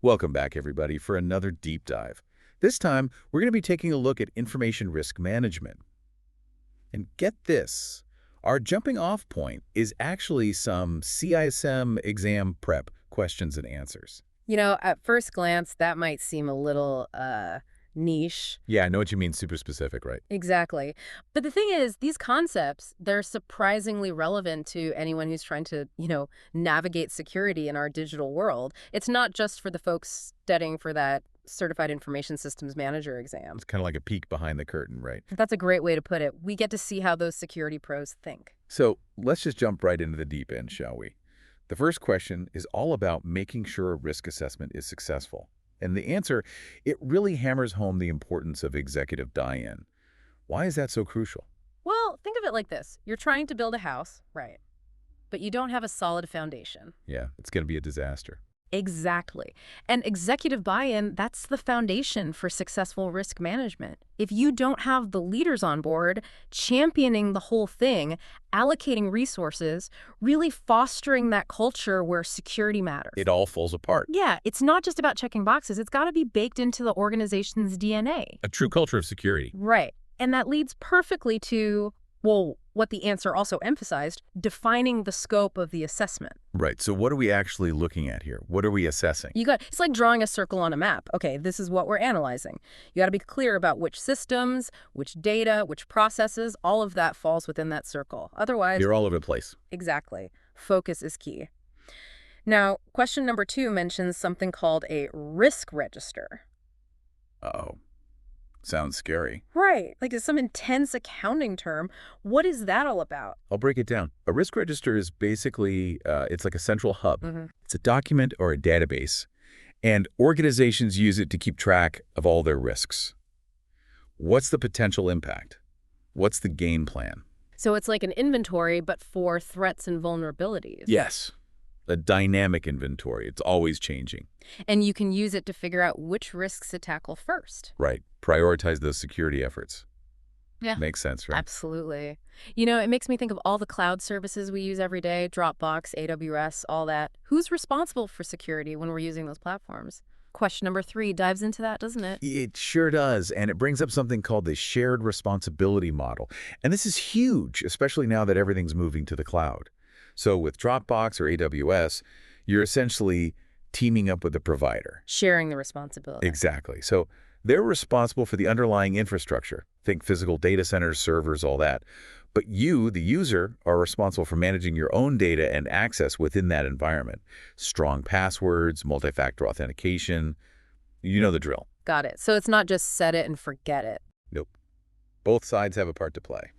Welcome back, everybody, for another deep dive. This time, we're going to be taking a look at information risk management. And get this, our jumping off point is actually some CISM exam prep questions and answers. At first glance, that might seem a little, niche. Yeah, I know what you mean, super specific, right? Exactly. But the thing is, these concepts, they're surprisingly relevant to anyone who's trying to, navigate security in our digital world. It's not just for the folks studying for that Certified Information Systems Manager exam. It's kind of like a peek behind the curtain, right? That's a great way to put it. We get to see how those security pros think. So let's just jump right into the deep end, shall we? The first question is all about making sure a risk assessment is successful. And the answer, it really hammers home the importance of executive buy-in. Why is that so crucial? Well, think of it like this. You're trying to build a house, right? But you don't have a solid foundation. Yeah, it's going to be a disaster. Exactly. And executive buy-in, that's the foundation for successful risk management. If you don't have the leaders on board, championing the whole thing, allocating resources, really fostering that culture where security matters. It all falls apart. Yeah, it's not just about checking boxes. It's got to be baked into the organization's DNA. A true culture of security. Right. And that leads perfectly to, well, what the answer also emphasized, defining the scope of the assessment. Right. So what are we actually looking at here? What are we assessing? It's like drawing a circle on a map. Okay, this is what we're analyzing. You got to be clear about which systems, which data, which processes, all of that falls within that circle. Otherwise, You're all over the place. Exactly. Focus is key. Now, question number 2 mentions something called a risk register. Uh-oh. Sounds scary. Right. Like it's some intense accounting term. What is that all about? I'll break it down. A risk register is basically, it's like a central hub. Mm-hmm. It's a document or a database, and organizations use it to keep track of all their risks. What's the potential impact? What's the game plan? So it's like an inventory, but for threats and vulnerabilities. Yes. A dynamic inventory. It's always changing. And you can use it to figure out which risks to tackle first. Right. Prioritize those security efforts. Yeah. Makes sense, right? Absolutely. It makes me think of all the cloud services we use every day, Dropbox, AWS, all that. Who's responsible for security when we're using those platforms? Question number 3 dives into that, doesn't it? It sure does, and it brings up something called the shared responsibility model. And this is huge, especially now that everything's moving to the cloud. So with Dropbox or AWS, you're essentially teaming up with the provider. Sharing the responsibility. Exactly. So they're responsible for the underlying infrastructure. Think physical data centers, servers, all that. But you, the user, are responsible for managing your own data and access within that environment. Strong passwords, multi-factor authentication. You know the drill. Got it. So it's not just set it and forget it. Nope. Both sides have a part to play.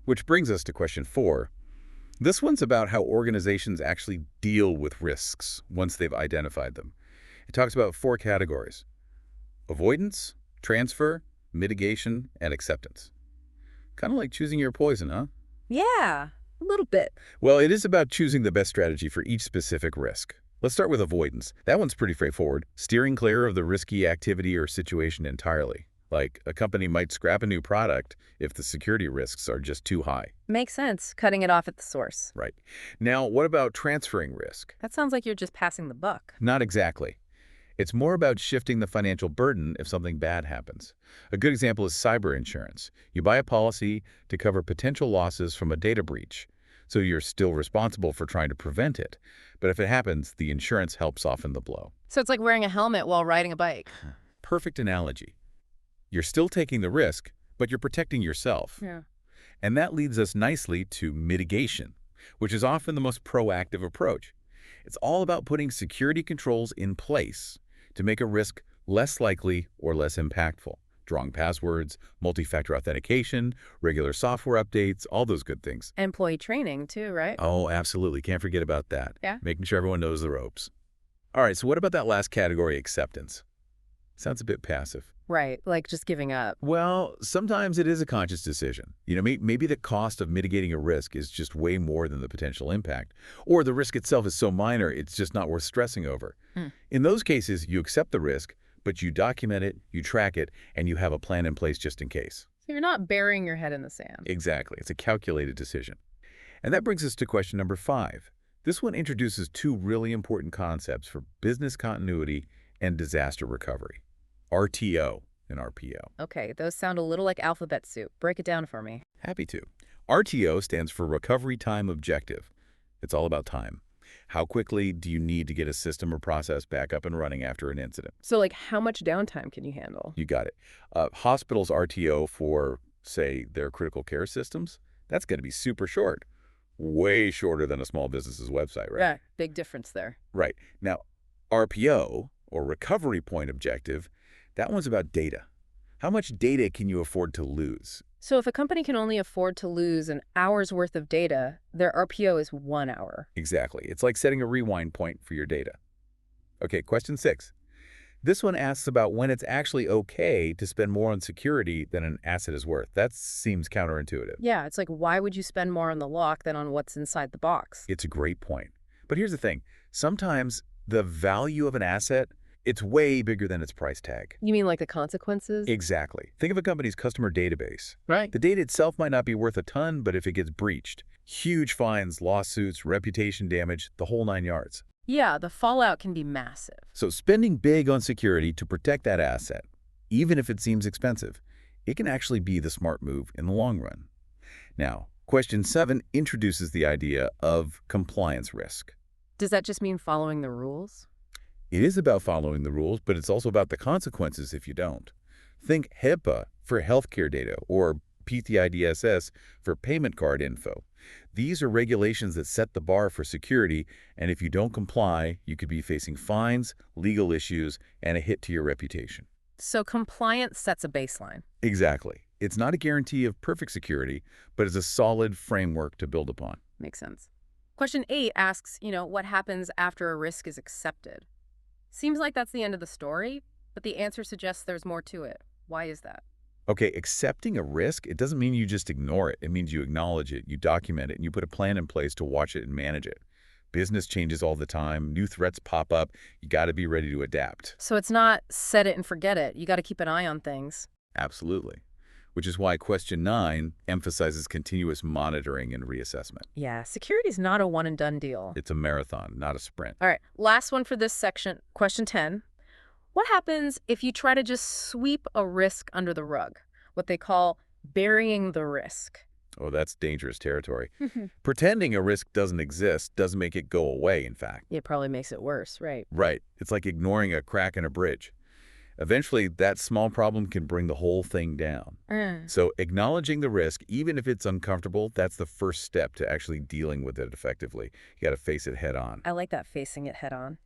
Which brings us to question 4. This one's about how organizations actually deal with risks once they've identified them. It talks about 4 categories: avoidance, transfer, mitigation, and acceptance. Kind of like choosing your poison, huh? Yeah, a little bit. Well, it is about choosing the best strategy for each specific risk. Let's start with avoidance. That one's pretty straightforward. Steering clear of the risky activity or situation entirely. Like, a company might scrap a new product if the security risks are just too high. Makes sense, cutting it off at the source. Right. Now, what about transferring risk? That sounds like you're just passing the buck. Not exactly. It's more about shifting the financial burden if something bad happens. A good example is cyber insurance. You buy a policy to cover potential losses from a data breach, so you're still responsible for trying to prevent it. But if it happens, the insurance helps soften the blow. So it's like wearing a helmet while riding a bike. Perfect analogy. You're still taking the risk, but you're protecting yourself. Yeah. And that leads us nicely to mitigation, which is often the most proactive approach. It's all about putting security controls in place to make a risk less likely or less impactful. Strong passwords, multi-factor authentication, regular software updates, all those good things. Employee training too, right? Oh, absolutely. Can't forget about that. Yeah. Making sure everyone knows the ropes. All right, so what about that last category, acceptance? Sounds a bit passive. Right, like just giving up. Well, sometimes it is a conscious decision. Maybe the cost of mitigating a risk is just way more than the potential impact. Or the risk itself is so minor, it's just not worth stressing over. In those cases, you accept the risk, but you document it, you track it, and you have a plan in place just in case. So you're not burying your head in the sand. Exactly. It's a calculated decision. And that brings us to question number 5. This one introduces two really important concepts for business continuity and disaster recovery, RTO and RPO. Okay, those sound a little like alphabet soup. Break it down for me. Happy to. RTO stands for Recovery Time Objective. It's all about time. How quickly do you need to get a system or process back up and running after an incident? So, like, how much downtime can you handle? You got it. Hospitals' RTO for, say, their critical care systems, that's going to be super short. Way shorter than a small business's website, right? Yeah, big difference there. Right. Now, RPO, or Recovery Point Objective, that one's about data. How much data can you afford to lose? So if a company can only afford to lose an hour's worth of data, their RPO is 1 hour. Exactly. It's like setting a rewind point for your data. Okay, question 6. This one asks about when it's actually okay to spend more on security than an asset is worth. That seems counterintuitive. Yeah, it's like, why would you spend more on the lock than on what's inside the box? It's a great point. But here's the thing. Sometimes the value of an asset, it's way bigger than its price tag. You mean like the consequences? Exactly. Think of a company's customer database. Right. The data itself might not be worth a ton, but if it gets breached, huge fines, lawsuits, reputation damage, the whole 9 yards. Yeah, the fallout can be massive. So spending big on security to protect that asset, even if it seems expensive, it can actually be the smart move in the long run. Now, question 7 introduces the idea of compliance risk. Does that just mean following the rules? It is about following the rules, but it's also about the consequences if you don't. Think HIPAA for healthcare data or PCI DSS for payment card info. These are regulations that set the bar for security, and if you don't comply, you could be facing fines, legal issues, and a hit to your reputation. So compliance sets a baseline. Exactly. It's not a guarantee of perfect security, but it's a solid framework to build upon. Makes sense. Question 8 asks, what happens after a risk is accepted? Seems like that's the end of the story, but the answer suggests there's more to it. Why is that? Okay, accepting a risk, it doesn't mean you just ignore it. It means you acknowledge it, you document it, and you put a plan in place to watch it and manage it. Business changes all the time. New threats pop up. You got to be ready to adapt. So it's not set it and forget it. You got to keep an eye on things. Absolutely. Which is why question 9 emphasizes continuous monitoring and reassessment. Yeah, security is not a one-and-done deal. It's a marathon, not a sprint. All right, last one for this section. Question 10. What happens if you try to just sweep a risk under the rug? What they call burying the risk. Oh, that's dangerous territory. Pretending a risk doesn't exist doesn't make it go away, in fact. It probably makes it worse, right? Right. It's like ignoring a crack in a bridge. Eventually, that small problem can bring the whole thing down. So acknowledging the risk, even if it's uncomfortable, that's the first step to actually dealing with it effectively. You got to face it head on. I like that, facing it head on.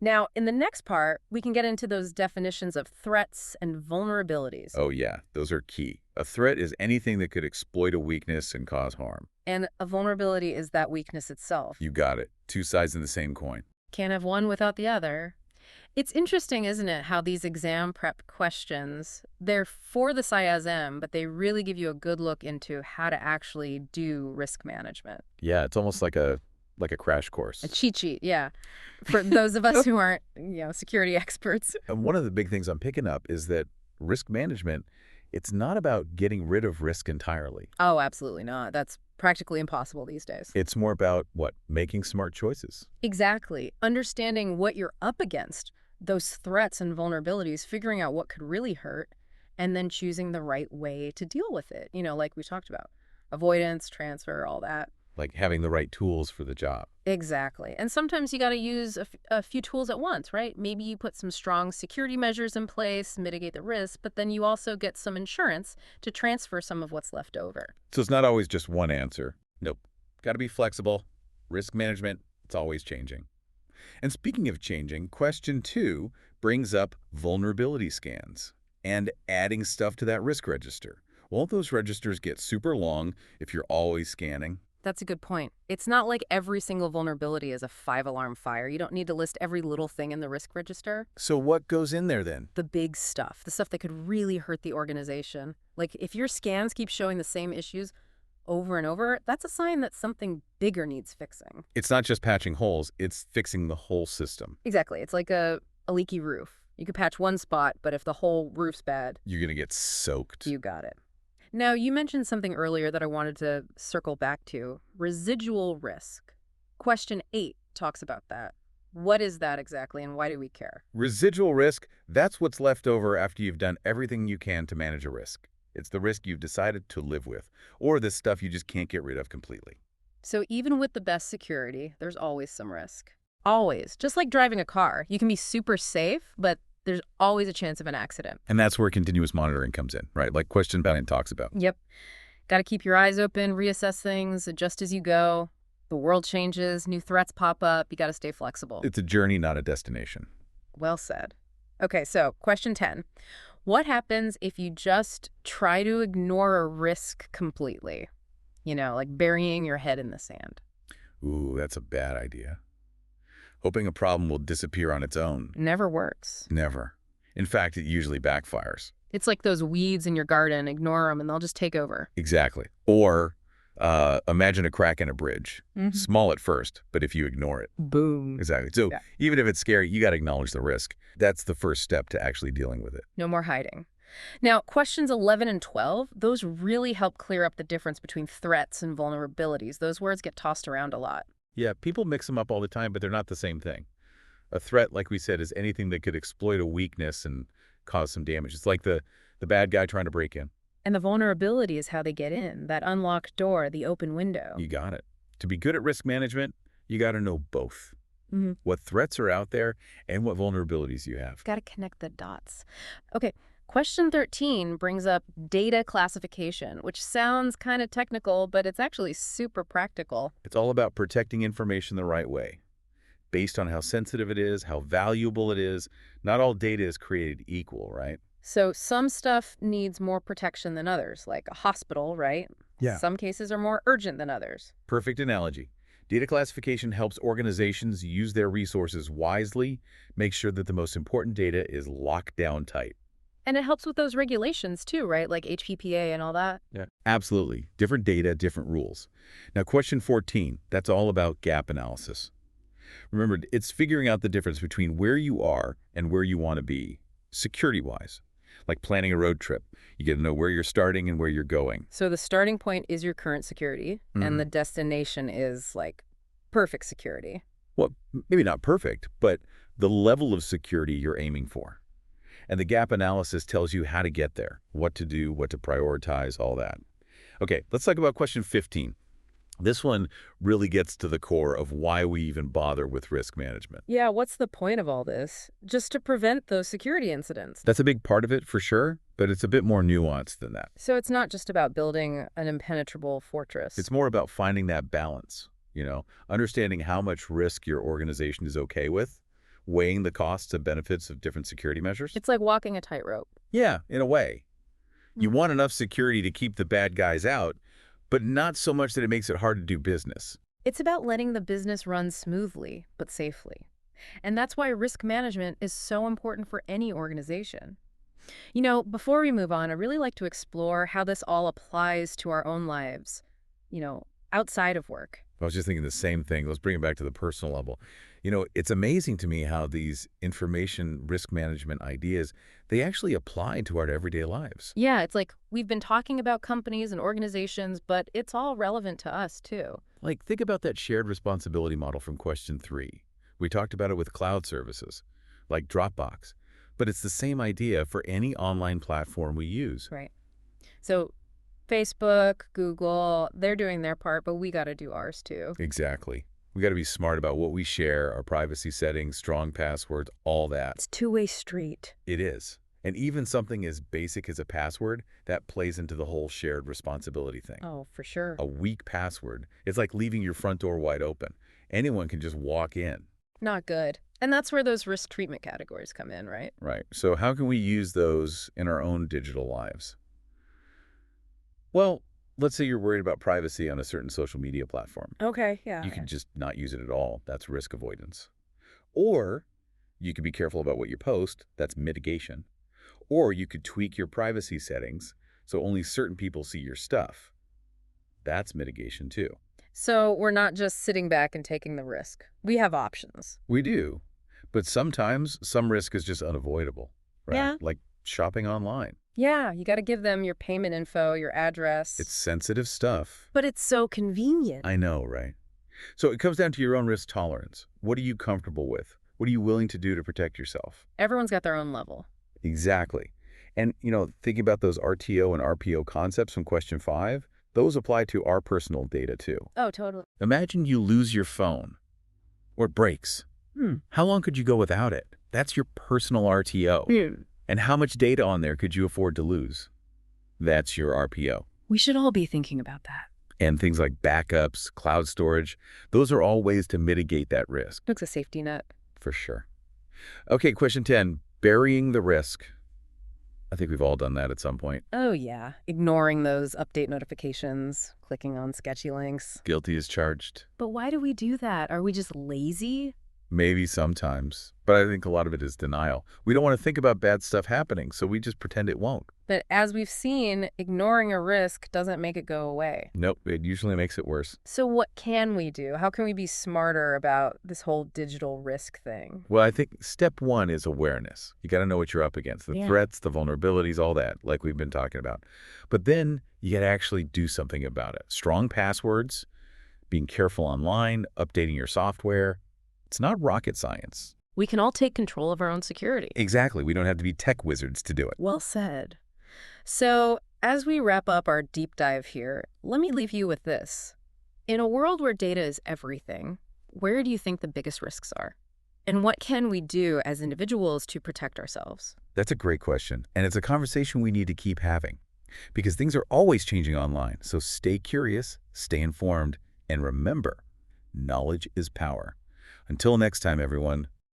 Now, in the next part, we can get into those definitions of threats and vulnerabilities. Oh, yeah. Those are key. A threat is anything that could exploit a weakness and cause harm. And a vulnerability is that weakness itself. You got it. Two sides of the same coin. Can't have one without the other. It's interesting, isn't it, how these exam prep questions, they're for the CISM, but they really give you a good look into how to actually do risk management. Yeah, it's almost like a crash course. A cheat sheet, yeah, for those of us who aren't, security experts. And one of the big things I'm picking up is that risk management, it's not about getting rid of risk entirely. Oh, absolutely not. That's practically impossible these days. It's more about, making smart choices. Exactly. Understanding what you're up against, those threats and vulnerabilities, figuring out what could really hurt, and then choosing the right way to deal with it. Like we talked about, avoidance, transfer, all that. Like having the right tools for the job. Exactly. And sometimes you got to use a few tools at once, right? Maybe you put some strong security measures in place, mitigate the risk, but then you also get some insurance to transfer some of what's left over. So it's not always just one answer. Nope. Got to be flexible. Risk management, it's always changing. And speaking of changing, question 2 brings up vulnerability scans and adding stuff to that risk register. Won't those registers get super long if you're always scanning? That's a good point. It's not like every single vulnerability is a 5-alarm fire. You don't need to list every little thing in the risk register. So what goes in there then? The big stuff, the stuff that could really hurt the organization. Like if your scans keep showing the same issues over and over, that's a sign that something bigger needs fixing. It's not just patching holes, it's fixing the whole system. Exactly. It's like a leaky roof. You could patch one spot, but if the whole roof's bad, you're going to get soaked. You got it. Now, you mentioned something earlier that I wanted to circle back to, residual risk. Question 8 talks about that. What is that exactly, and why do we care? Residual risk, that's what's left over after you've done everything you can to manage a risk. It's the risk you've decided to live with, or the stuff you just can't get rid of completely. So even with the best security, there's always some risk. Always. Just like driving a car. You can be super safe, but there's always a chance of an accident. And that's where continuous monitoring comes in, right? Like Question 9 talks about. Yep. Got to keep your eyes open, reassess things, adjust as you go. The world changes, new threats pop up. You got to stay flexible. It's a journey, not a destination. Well said. Okay, so question 10. What happens if you just try to ignore a risk completely? Like burying your head in the sand. Ooh, that's a bad idea. Hoping a problem will disappear on its own. Never works. Never. In fact, it usually backfires. It's like those weeds in your garden. Ignore them and they'll just take over. Exactly. Or imagine a crack in a bridge. Small at first, but if you ignore it. Boom. Exactly. So Yeah. even if it's scary, you got to acknowledge the risk. That's the first step to actually dealing with it. No more hiding. Now, questions 11 and 12, those really help clear up the difference between threats and vulnerabilities. Those words get tossed around a lot. Yeah, people mix them up all the time, but they're not the same thing. A threat, like we said, is anything that could exploit a weakness and cause some damage. It's like the bad guy trying to break in. And the vulnerability is how they get in, that unlocked door, the open window. You got it. To be good at risk management, you got to know both. What threats are out there and what vulnerabilities you have. Got to connect the dots. Okay, question 13 brings up data classification, which sounds kind of technical, but it's actually super practical. It's all about protecting information the right way, based on how sensitive it is, how valuable it is. Not all data is created equal, right? So some stuff needs more protection than others, like a hospital, right? Yeah. Some cases are more urgent than others. Perfect analogy. Data classification helps organizations use their resources wisely, make sure that the most important data is locked down tight. And it helps with those regulations too, right? Like HPPA and all that. Yeah, absolutely. Different data, different rules. Now, question 14, that's all about gap analysis. Remember, it's figuring out the difference between where you are and where you want to be, security-wise. Like planning a road trip. You get to know where you're starting and where you're going. So the starting point is your current security, and the destination is like perfect security. Well, maybe not perfect, but the level of security you're aiming for. And the gap analysis tells you how to get there, what to do, what to prioritize, all that. Okay, let's talk about question 15. This one really gets to the core of why we even bother with risk management. Yeah, what's the point of all this? Just to prevent those security incidents. That's a big part of it for sure, but it's a bit more nuanced than that. So it's not just about building an impenetrable fortress. It's more about finding that balance, understanding how much risk your organization is okay with, weighing the costs and benefits of different security measures. It's like walking a tightrope. Yeah, in a way. You want enough security to keep the bad guys out, but not so much that it makes it hard to do business. It's about letting the business run smoothly, but safely. And that's why risk management is so important for any organization. Before we move on, I'd really like to explore how this all applies to our own lives, outside of work. I was just thinking the same thing. Let's bring it back to the personal level. It's amazing to me how these information risk management ideas, they actually apply to our everyday lives. Yeah, it's like we've been talking about companies and organizations, but it's all relevant to us too. Like, think about that shared responsibility model from question 3. We talked about it with cloud services, like Dropbox. But it's the same idea for any online platform we use. Right. So Facebook, Google, they're doing their part, but we got to do ours too. Exactly. We got to be smart about what we share, our privacy settings, strong passwords, all that. It's a two-way street. It is. And even something as basic as a password, that plays into the whole shared responsibility thing. Oh, for sure. A weak password, it's like leaving your front door wide open. Anyone can just walk in. Not good. And that's where those risk treatment categories come in, right? Right. So how can we use those in our own digital lives? Well, let's say you're worried about privacy on a certain social media platform. Okay, yeah. You can just not use it at all. That's risk avoidance. Or you could be careful about what you post. That's mitigation. Or you could tweak your privacy settings so only certain people see your stuff. That's mitigation too. So we're not just sitting back and taking the risk. We have options. We do. But sometimes some risk is just unavoidable, right? Yeah. Like shopping online. Yeah, you got to give them your payment info, your address. It's sensitive stuff. But it's so convenient. I know, right? So it comes down to your own risk tolerance. What are you comfortable with? What are you willing to do to protect yourself? Everyone's got their own level. Exactly. And, thinking about those RTO and RPO concepts from question 5, those apply to our personal data too. Oh, totally. Imagine you lose your phone or it breaks. How long could you go without it? That's your personal RTO. And how much data on there could you afford to lose? That's your RPO. We should all be thinking about that. And things like backups, cloud storage, those are all ways to mitigate that risk. Looks a safety net. For sure. Okay, question 10, burying the risk. I think we've all done that at some point. Oh, yeah. Ignoring those update notifications, clicking on sketchy links. Guilty as charged. But why do we do that? Are we just lazy? Maybe sometimes, but I think a lot of it is denial. We don't want to think about bad stuff happening, so we just pretend it won't. But as we've seen, ignoring a risk doesn't make it go away. Nope, it usually makes it worse. So what can we do? How can we be smarter about this whole digital risk thing? Well, I think step 1 is awareness. You got to know what you're up against, the threats, the vulnerabilities, all that, like we've been talking about. But then you got to actually do something about it. Strong passwords, being careful online, updating your software. It's not rocket science. We can all take control of our own security. Exactly. We don't have to be tech wizards to do it. Well said. So, as we wrap up our deep dive here, let me leave you with this. In a world where data is everything, where do you think the biggest risks are? And what can we do as individuals to protect ourselves? That's a great question, and it's a conversation we need to keep having because things are always changing online. So stay curious, stay informed, and remember, knowledge is power. Until next time, everyone,